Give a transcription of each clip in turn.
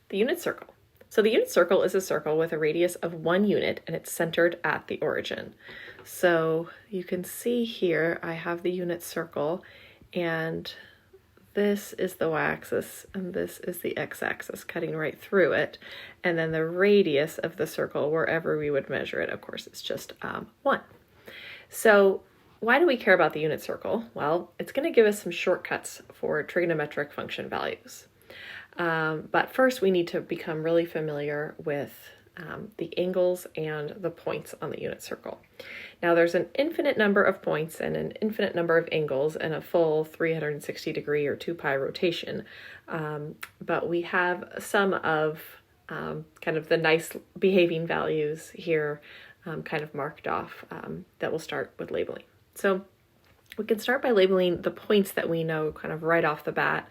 the unit circle. So the unit circle is a circle with a radius of 1 unit, and it's centered at the origin. So you can see here I have the unit circle, and this is the y-axis and this is the x-axis cutting right through it. And then the radius of the circle, wherever we would measure it, of course, it's just 1. So why do we care about the unit circle? Well, it's going to give us some shortcuts for trigonometric function values. But first we need to become really familiar with the angles and the points on the unit circle. Now there's an infinite number of points and an infinite number of angles in a full 360 degree or 2 pi rotation, but we have some of kind of the nice behaving values here kind of marked off that we'll start with labeling. So we can start by labeling the points that we know kind of right off the bat.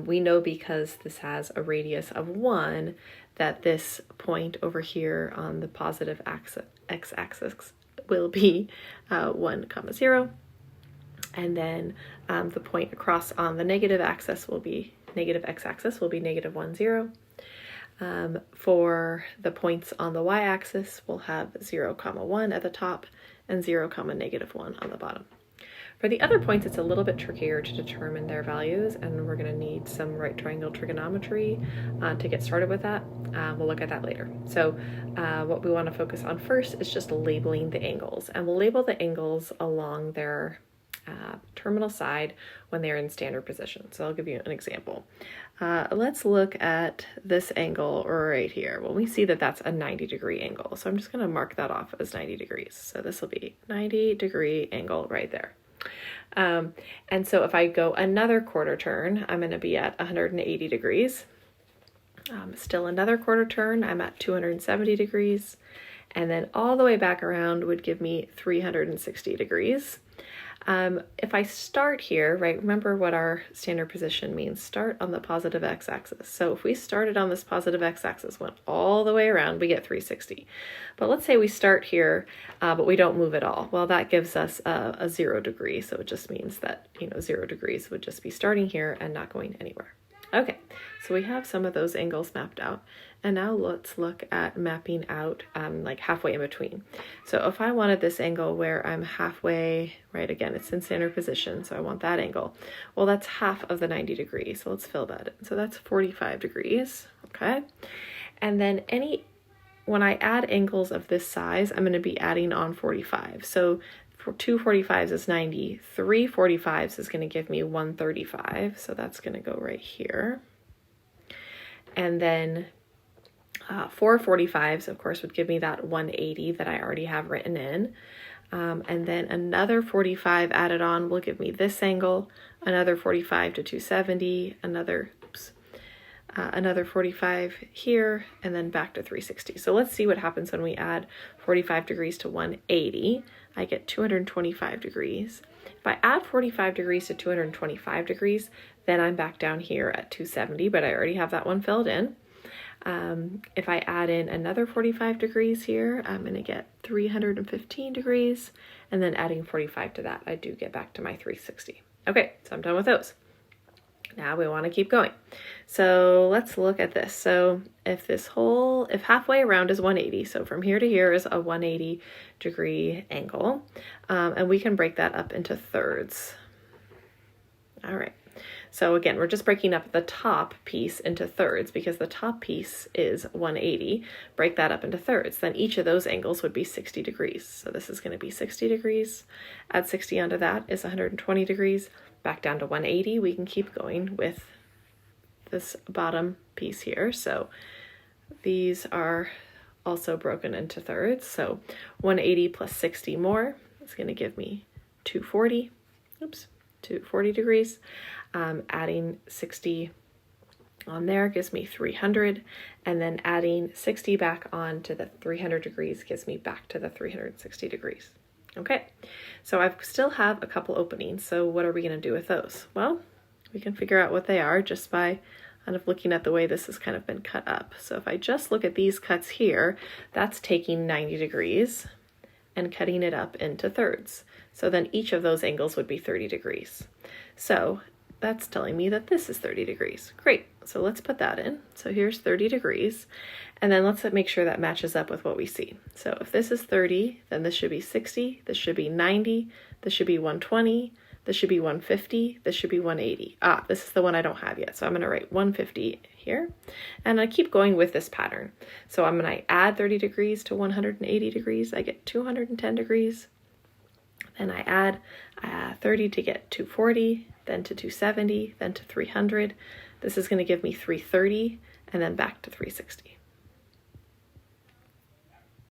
We know because this has a radius of 1 that this point over here on the positive x-axis will be 1, 0. And then the point across on the negative axis will be, negative x-axis will be -1, 0. For the points on the y-axis, we'll have 0, 1 at the top and 0, -1 on the bottom. For the other points, it's a little bit trickier to determine their values, and we're going to need some right triangle trigonometry to get started with that. We'll look at that later. So what we want to focus on first is just labeling the angles, and we'll label the angles along their terminal side when they're in standard position. So I'll give you an example. Let's look at this angle right here. Well, we see that that's a 90-degree angle. So I'm just going to mark that off as 90 degrees. So this will be 90-degree angle right there. And so if I go another quarter turn, I'm going to be at 180 degrees. Still another quarter turn, I'm at 270 degrees. And then all the way back around would give me 360 degrees. If I start here, right, remember what our standard position means, start on the positive x-axis. So if we started on this positive x-axis, went all the way around, we get 360. But let's say we start here, but we don't move at all. Well, that gives us a 0 degree. So it just means that, 0 degrees would just be starting here and not going anywhere. Okay, so we have some of those angles mapped out. And now let's look at mapping out like halfway in between. So if I wanted this angle where I'm halfway, right, again, it's in standard position, so I want that angle. Well, that's half of the 90 degrees, so let's fill that in. So that's 45 degrees, okay? And then when I add angles of this size, I'm gonna be adding on 45. So for 2 45s is 90, 3 45s is gonna give me 135, so that's gonna go right here. And then 4 45s, of course, would give me that 180 that I already have written in. And then another 45 added on will give me this angle, another 45 to 270, another 45 here, and then back to 360. So let's see what happens when we add 45 degrees to 180. I get 225 degrees. If I add 45 degrees to 225 degrees, then I'm back down here at 270, but I already have that one filled in. If I add in another 45 degrees here, I'm going to get 315 degrees, and then adding 45 to that, I do get back to my 360. Okay, so I'm done with those. Now we want to keep going. So let's look at this. So if halfway around is 180, so from here to here is a 180 degree angle, and we can break that up into thirds. All right. So again, we're just breaking up the top piece into thirds because the top piece is 180. Break that up into thirds. Then each of those angles would be 60 degrees. So this is going to be 60 degrees. Add 60 onto that is 120 degrees. Back down to 180. We can keep going with this bottom piece here. So these are also broken into thirds. So 180 plus 60 more is going to give me 240. Oops, 240 degrees. Adding 60 on there gives me 300, and then adding 60 back on to the 300 degrees gives me back to the 360 degrees. Okay, so I still have a couple openings, so what are we going to do with those? Well, we can figure out what they are just by kind of looking at the way this has kind of been cut up. So if I just look at these cuts here, that's taking 90 degrees and cutting it up into thirds. So then each of those angles would be 30 degrees. So that's telling me that this is 30 degrees. Great, so let's put that in. So here's 30 degrees, and then let's make sure that matches up with what we see. So if this is 30, then this should be 60, this should be 90, this should be 120, this should be 150, this should be 180. Ah, this is the one I don't have yet, so I'm gonna write 150 here, and I keep going with this pattern. So I'm gonna add 30 degrees to 180 degrees, I get 210 degrees. Then I add 30 to get 240, then to 270, then to 300. This is going to give me 330, and then back to 360.